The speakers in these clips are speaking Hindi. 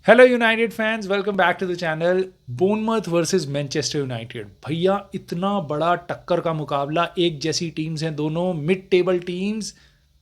Hello United fans, welcome back to the channel. Bournemouth versus Manchester United. भैया इतना बड़ा टक्कर का मुकाबला, एक जैसी टीम्स हैं दोनों, मिड टेबल टीम्स।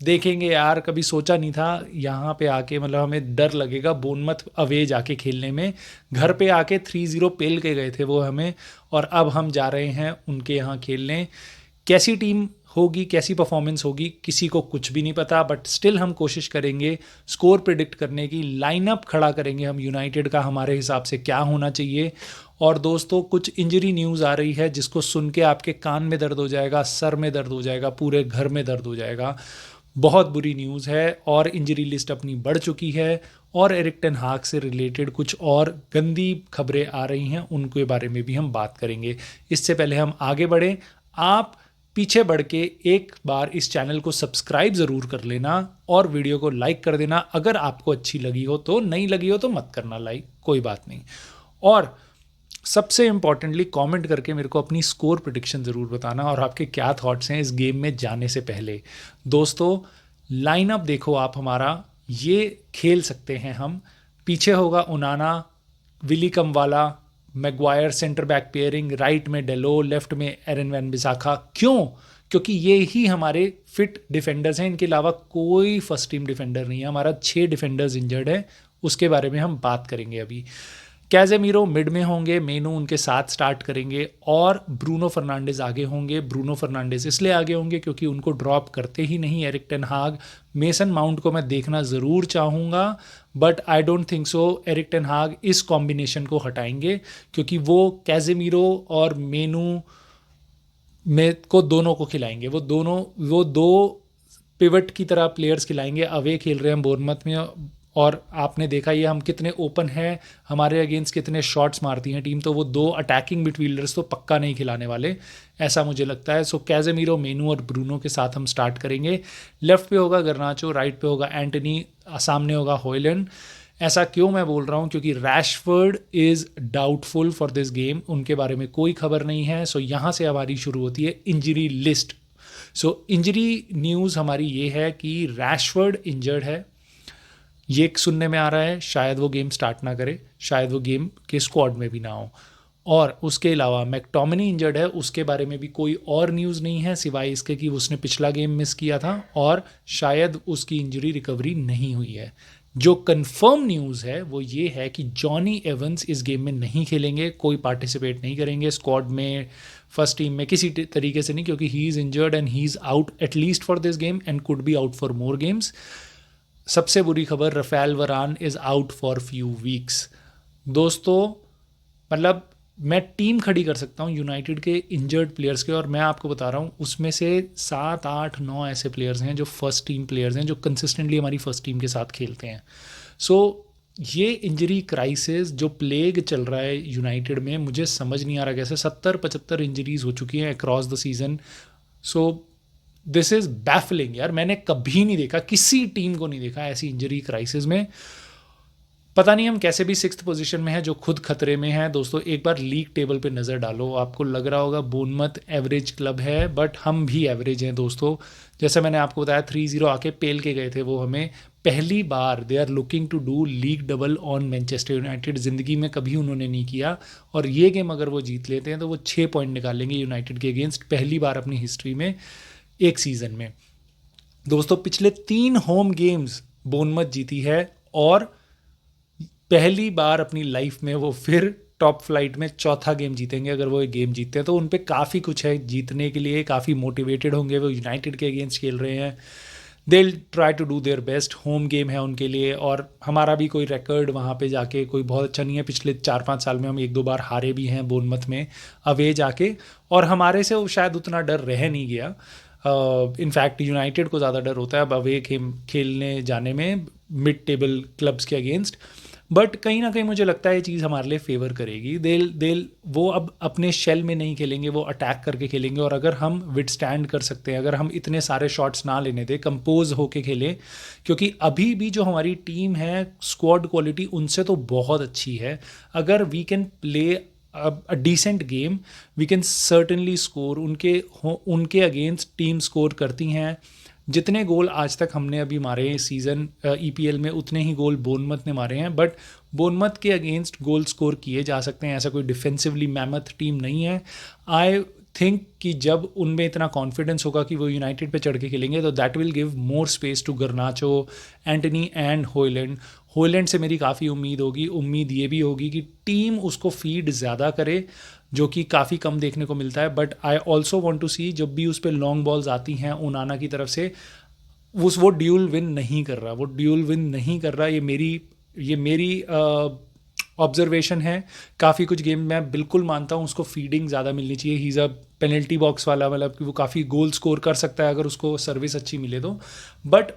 देखेंगे यार, कभी सोचा नहीं था यहाँ पे आके, मतलब हमें डर लगेगा बोर्नमथ अवे जाके खेलने में। घर पे आके 3-0 पेल के गए थे वो हमें, और अब हम जा रहे हैं उनके यहाँ खेलने। कैसी टीम होगी, कैसी परफॉर्मेंस होगी, किसी को कुछ भी नहीं पता, बट स्टिल हम कोशिश करेंगे स्कोर प्रिडिक्ट करने की। लाइनअप खड़ा करेंगे हम यूनाइटेड का, हमारे हिसाब से क्या होना चाहिए। और दोस्तों, कुछ इंजरी न्यूज़ आ रही है जिसको सुन के आपके कान में दर्द हो जाएगा, सर में दर्द हो जाएगा, पूरे घर में दर्द हो जाएगा। बहुत बुरी न्यूज़ है, और इंजरी लिस्ट अपनी बढ़ चुकी है। और एरिक टेन हाग से रिलेटेड कुछ और गंदी खबरें आ रही हैं, उनके बारे में भी हम बात करेंगे। इससे पहले हम आगे बढ़ें, आप पीछे बढ़ के एक बार इस चैनल को सब्सक्राइब ज़रूर कर लेना और वीडियो को लाइक कर देना। अगर आपको अच्छी लगी हो तो, नहीं लगी हो तो मत करना लाइक, कोई बात नहीं। और सबसे इंपॉर्टेंटली कमेंट करके मेरे को अपनी स्कोर प्रिडिक्शन ज़रूर बताना, और आपके क्या थॉट्स हैं इस गेम में जाने से पहले। दोस्तों, लाइनअप देखो आप हमारा, ये खेल सकते हैं हम। पीछे होगा Onana, Willy Kambwala, Maguire centre back pairing, right में डेलो, लेफ्ट में एरन वैन बिसाखा। क्यों? क्योंकि ये ही हमारे फिट डिफेंडर्स हैं, इनके अलावा कोई फर्स्ट टीम डिफेंडर नहीं है। हमारा 6 डिफेंडर्स इंजर्ड है, उसके बारे में हम बात करेंगे अभी। कैजेमीरो मिड में होंगे, मेनू उनके साथ स्टार्ट करेंगे, और ब्रूनो फर्नांडिस आगे होंगे। ब्रूनो फर्नांडिस इसलिए आगे होंगे क्योंकि उनको ड्रॉप करते ही नहीं एरिक टेन हाग। मेसन माउंट को मैं देखना ज़रूर चाहूँगा, but I don't think so Eric ten हाग इस कॉम्बिनेशन को हटाएंगे, क्योंकि वो कैजेमीरो और मेनू में को दोनों को खिलाएंगे। वो दो पिवट की तरह प्लेयर्स खिलाएंगे। अवे खेल रहे हैं बोर्नमथ में, और आपने देखा ये हम कितने ओपन हैं, हमारे अगेंस्ट कितने शॉट्स मारती हैं टीम, तो वो 2 अटैकिंग मिडफील्डर्स तो पक्का नहीं खिलाने वाले, ऐसा मुझे लगता है। सो कैजेमीरो, मेनू और ब्रूनो के साथ हम स्टार्ट करेंगे। लेफ्ट पे होगा गर्नाचो, राइट पे होगा एंटनी, सामने होगा हॉयलैंड। ऐसा क्यों मैं बोल रहा हूँ? क्योंकि Rashford is doubtful for this game, उनके बारे में कोई खबर नहीं है। सो यहाँ से हमारी शुरू होती है इंजरी लिस्ट। सो इंजरी न्यूज़ हमारी ये है कि रैशफोर्ड इंजर्ड है, ये सुनने में आ रहा है। शायद वो गेम स्टार्ट ना करे, शायद वो गेम के स्क्वाड में भी ना हो। और उसके अलावा मैकटोमिनी इंजर्ड है, उसके बारे में भी कोई और न्यूज़ नहीं है सिवाय इसके कि उसने पिछला गेम मिस किया था, और शायद उसकी इंजरी रिकवरी नहीं हुई है। जो कंफर्म न्यूज़ है वो ये है कि जॉनी एवंस इस गेम में नहीं खेलेंगे, कोई पार्टिसिपेट नहीं करेंगे स्क्वाड में, फर्स्ट टीम में, किसी तरीके से नहीं, क्योंकि he is injured and he is out at least for this game and could be out for more games. सबसे बुरी खबर, रफेल वरान is out for few weeks. दोस्तों, मतलब मैं टीम खड़ी कर सकता हूँ यूनाइटेड के इंजर्ड प्लेयर्स के, और मैं आपको बता रहा हूँ उसमें से 7-8-9 ऐसे प्लेयर्स हैं जो फर्स्ट टीम प्लेयर्स हैं, जो कंसिस्टेंटली हमारी फर्स्ट टीम के साथ खेलते हैं। सो ये इंजरी क्राइसिस जो प्लेग चल रहा है यूनाइटेड में, मुझे समझ नहीं आ रहा कैसे 70-75 इंजरीज हो चुकी हैं across the season. So this is baffling यार, मैंने कभी नहीं देखा, किसी टीम को नहीं देखा ऐसी इंजरी क्राइसिस में। पता नहीं हम कैसे भी 6th पोजीशन में है, जो खुद खतरे में है। दोस्तों, एक बार लीग टेबल पे नज़र डालो, आपको लग रहा होगा बोर्नमथ एवरेज क्लब है, बट हम भी एवरेज हैं दोस्तों। जैसे मैंने आपको बताया 3-0 आके पेल के गए थे वो हमें। पहली बार they are looking to do league double on Manchester United, ज़िंदगी में कभी उन्होंने नहीं किया। और ये गेम अगर वो जीत लेते हैं तो वो 6 पॉइंट निकालेंगे यूनाइटेड के अगेंस्ट, पहली बार अपनी हिस्ट्री में एक सीज़न में। दोस्तों, पिछले 3 होम गेम्स बोर्नमथ जीती है, और पहली बार अपनी लाइफ में वो फिर टॉप फ्लाइट में चौथा गेम जीतेंगे। अगर वो एक गेम जीतते हैं तो उन पे काफ़ी कुछ है जीतने के लिए, काफ़ी मोटिवेटेड होंगे, वो यूनाइटेड के अगेंस्ट खेल रहे हैं। They try to do their best, home game है उनके लिए। और हमारा भी कोई रिकॉर्ड वहाँ पे जाके कोई बहुत अच्छा नहीं है, पिछले 4-5 साल में हम 1-2 बार हारे भी हैं बोर्नमथ में अवे जाके, और हमारे से वो शायद उतना डर रह नहीं गया। इनफैक्ट यूनाइटेड को ज़्यादा डर होता है अब अवे खेलने जाने में मिड टेबल क्लब्स के अगेंस्ट। बट कहीं ना कहीं मुझे लगता है ये चीज़ हमारे लिए फेवर करेगी। देल वो अब अपने शेल में नहीं खेलेंगे, वो अटैक करके खेलेंगे। और अगर हम विदस्टैंड कर सकते हैं, अगर हम इतने सारे शॉट्स ना लेने दें, कंपोज होके खेलें, क्योंकि अभी भी जो हमारी टीम है स्क्वाड क्वालिटी उनसे तो बहुत अच्छी है। अगर we can play a decent game, we can certainly score. उनके अगेंस्ट टीम स्कोर करती हैं, जितने गोल आज तक हमने अभी मारे हैं इस सीज़न ईपीएल में, उतने ही गोल बोर्नमथ ने मारे हैं, बट बोर्नमथ के अगेंस्ट गोल स्कोर किए जा सकते हैं, ऐसा कोई डिफेंसिवली मैमथ टीम नहीं है। आई थिंक कि जब उनमें इतना कॉन्फिडेंस होगा कि वो यूनाइटेड पे चढ़ के खेलेंगे तो that will give more space to Garnacho, Antony and Hojlund. Hojlund से मेरी काफ़ी उम्मीद होगी, उम्मीद ये भी होगी कि टीम उसको फीड ज़्यादा करे, जो कि काफ़ी कम देखने को मिलता है। But I also want to see जब भी उस पर लॉन्ग बॉल्स आती हैं ओनाना की तरफ से, वो ड्यूल विन नहीं कर रहा, वो ड्यूल विन नहीं कर रहा। ये मेरी ऑब्जर्वेशन है। काफ़ी कुछ गेम मैं बिल्कुल मानता हूँ उसको फीडिंग ज़्यादा मिलनी चाहिए। He is a penalty box वाला, मतलब कि वो काफ़ी गोल स्कोर कर सकता है अगर उसको सर्विस अच्छी मिले तो। बट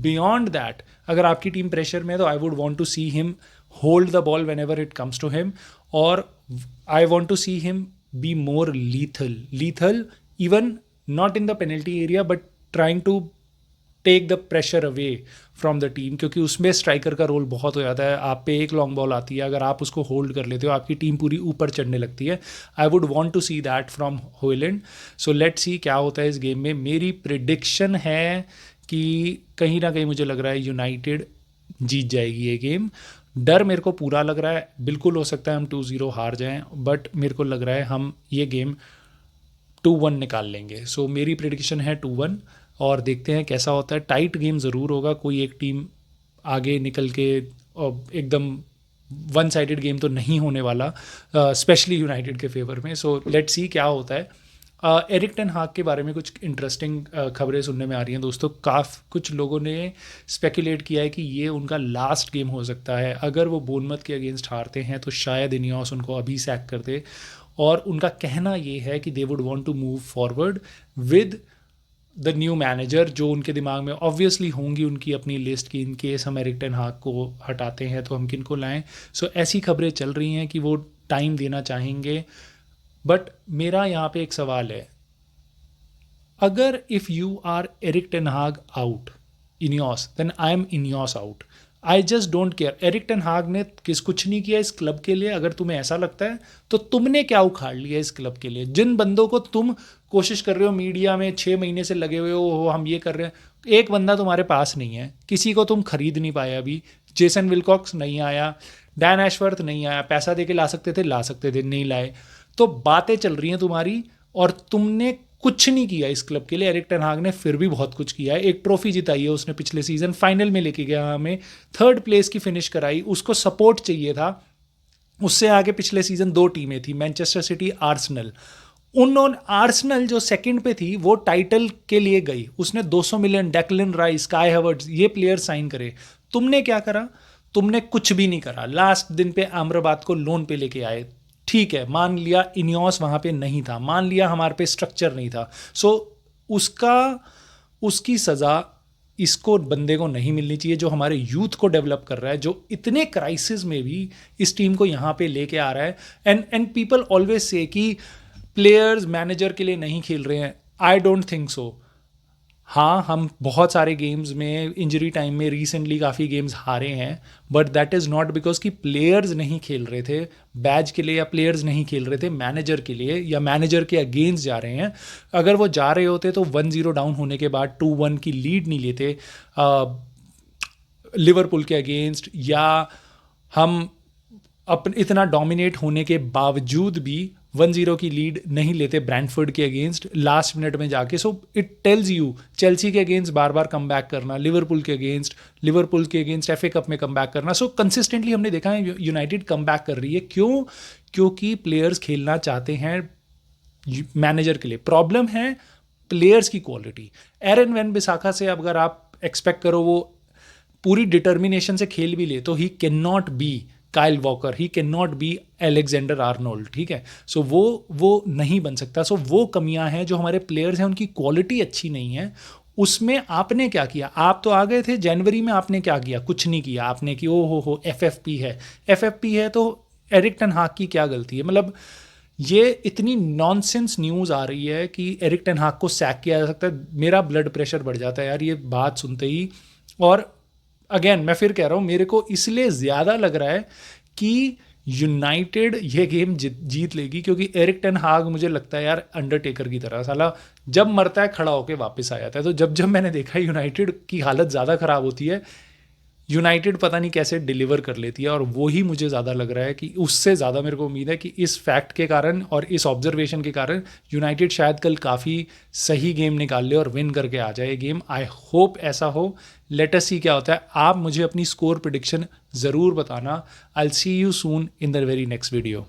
बियॉन्ड दैट अगर आपकी टीम प्रेशर में है तो I would want to see him hold the ball whenever it comes to him, और I want to see him be more lethal even not in the penalty area but trying to take the pressure away from the team, क्योंकि उसमें स्ट्राइकर का रोल बहुत हो जाता है। आप पे एक लॉन्ग बॉल आती है, अगर आप उसको होल्ड कर लेते हो आपकी टीम पूरी ऊपर चढ़ने लगती है। I would want to see that from Hojlund. So let's see क्या होता है इस गेम में। मेरी प्रिडिक्शन है कि कहीं ना कहीं मुझे लग रहा है यूनाइटेड जीत जाएगी ये गेम। डर मेरे को पूरा लग रहा है, बिल्कुल हो सकता है हम 2-0 हार जाएं, बट मेरे को लग रहा है हम ये गेम 2-1 निकाल लेंगे। सो मेरी प्रिडिक्शन है 2-1, और देखते हैं कैसा होता है। टाइट गेम ज़रूर होगा, कोई एक टीम आगे निकल के एकदम वन साइडेड गेम तो नहीं होने वाला, स्पेशली यूनाइटेड के फेवर में। सो लेट्स सी क्या होता है। एरिक टेन हाग के बारे में कुछ इंटरेस्टिंग खबरें सुनने में आ रही हैं दोस्तों। कुछ लोगों ने स्पेकुलेट किया है कि ये उनका लास्ट गेम हो सकता है। अगर वो बोर्नमथ के अगेंस्ट हारते हैं तो शायद इनियोस उनको अभी सैक कर दे, और उनका कहना ये है कि they would want to move forward with the new manager, जो उनके दिमाग में ऑब्वियसली होंगी उनकी अपनी लिस्ट की, इन केस हम एरिक टेन हाग को हटाते हैं तो हम किन को लाएं। सो ऐसी खबरें चल रही हैं कि वो टाइम देना चाहेंगे। बट मेरा यहाँ पे एक सवाल है, अगर if you are Erik ten Hag out Ineos, then I am Ineos out. I just don't care. Erik ten Hag ने कुछ नहीं किया इस क्लब के लिए। अगर तुम्हें ऐसा लगता है तो तुमने क्या उखाड़ लिया इस क्लब के लिए? जिन बंदों को तुम कोशिश कर रहे हो, मीडिया में 6 महीने से लगे हुए हो, हम ये कर रहे हैं, एक बंदा तुम्हारे पास नहीं है, किसी को तुम खरीद नहीं पाए अभी। जेसन विलकॉक्स नहीं आया, डैन एशवर्थ नहीं आया, पैसा दे के ला सकते थे, नहीं लाए। तो बातें चल रही हैं तुम्हारी, और तुमने कुछ नहीं किया इस क्लब के लिए। एरिक टेन हाग ने फिर भी बहुत कुछ किया है। एक ट्रॉफी जिताई है उसने पिछले सीजन, फाइनल में लेके गया हमें, 3rd प्लेस की फिनिश कराई। उसको सपोर्ट चाहिए था। उससे आगे पिछले सीजन 2 टीमें थी, मैनचेस्टर सिटी, आर्सेनल। उन्होंने आर्सेनल जो सेकंड पे थी वो टाइटल के लिए गई, उसने 200 मिलियन डेक्लन राइस, काई हैवर्ट्स, ये प्लेयर साइन करे। तुमने क्या करा? तुमने कुछ भी नहीं करा। लास्ट दिन पे अमराबाद को लोन पे लेके आए। ठीक है, मान लिया इनियोस वहाँ पे नहीं था, मान लिया हमारे पे स्ट्रक्चर नहीं था। सो उसकी सज़ा इसको बंदे को नहीं मिलनी चाहिए, जो हमारे यूथ को डेवलप कर रहा है, जो इतने क्राइसिस में भी इस टीम को यहाँ पे लेके आ रहा है। एंड पीपल ऑलवेज से कि प्लेयर्स मैनेजर के लिए नहीं खेल रहे हैं। I don't think so. हाँ, हम बहुत सारे गेम्स में इंजरी टाइम में रिसेंटली काफ़ी गेम्स हारे हैं, but that is not because कि प्लेयर्स नहीं खेल रहे थे बैच के लिए, या प्लेयर्स नहीं खेल रहे थे मैनेजर के लिए, या मैनेजर के अगेंस्ट जा रहे हैं। अगर वो जा रहे होते तो 1-0 डाउन होने के बाद 2-1 की लीड नहीं लेते लिवरपूल के अगेंस्ट, या हम अपन इतना डोमिनेट होने के बावजूद भी 1-0 की लीड नहीं लेते ब्रैंटफोर्ड के अगेंस्ट लास्ट मिनट में जाके। So it tells you, Chelsea के अगेंस्ट बार बार कम बैक करना, लिवरपूल के अगेंस्ट FA कप में कम बैक करना। सो कंसिस्टेंटली हमने देखा है यूनाइटेड कम बैक कर रही है। क्यों? क्योंकि प्लेयर्स खेलना चाहते हैं मैनेजर के लिए। प्रॉब्लम है प्लेयर्स की क्वालिटी। एरन वैन बिसाखा से अगर आप एक्सपेक्ट करो वो पूरी डिटर्मिनेशन से खेल भी ले, तो he can not be Kyle walker, he can not be Alexander Arnold. ठीक है, सो वो नहीं बन सकता। सो वो कमियां हैं जो हमारे प्लेयर्स हैं, उनकी क्वालिटी अच्छी नहीं है। उसमें आपने क्या किया? आप तो आ गए थे जनवरी में, आपने क्या किया? कुछ नहीं किया। आपने कि ओ हो FFP है तो एरिक टेन हाग की क्या गलती है? मतलब ये इतनी नॉनसेंस न्यूज़ आ रही है कि एरिक टेन हाग को सैक किया जा सकता है। मेरा ब्लड प्रेशर बढ़ जाता है यार ये बात सुनते ही। और अगेन मैं फिर कह रहा हूँ, मेरे को इसलिए ज़्यादा लग रहा है कि यूनाइटेड ये गेम जीत लेगी, क्योंकि एरिक टेन हाग मुझे लगता है यार अंडरटेकर की तरह, साला जब मरता है खड़ा होके वापस आ जाता है। तो जब जब मैंने देखा यूनाइटेड की हालत ज़्यादा ख़राब होती है, यूनाइटेड पता नहीं कैसे डिलीवर कर लेती है। और वही मुझे ज़्यादा लग रहा है कि उससे ज़्यादा मेरे को उम्मीद है कि इस फैक्ट के कारण और इस ऑब्जर्वेशन के कारण यूनाइटेड शायद कल काफ़ी सही गेम निकाल ले और विन करके आ जाए गेम। आई होप ऐसा हो। लेट अस सी क्या होता है। आप मुझे अपनी स्कोर प्रिडिक्शन ज़रूर बताना। I will see you soon in the very next video.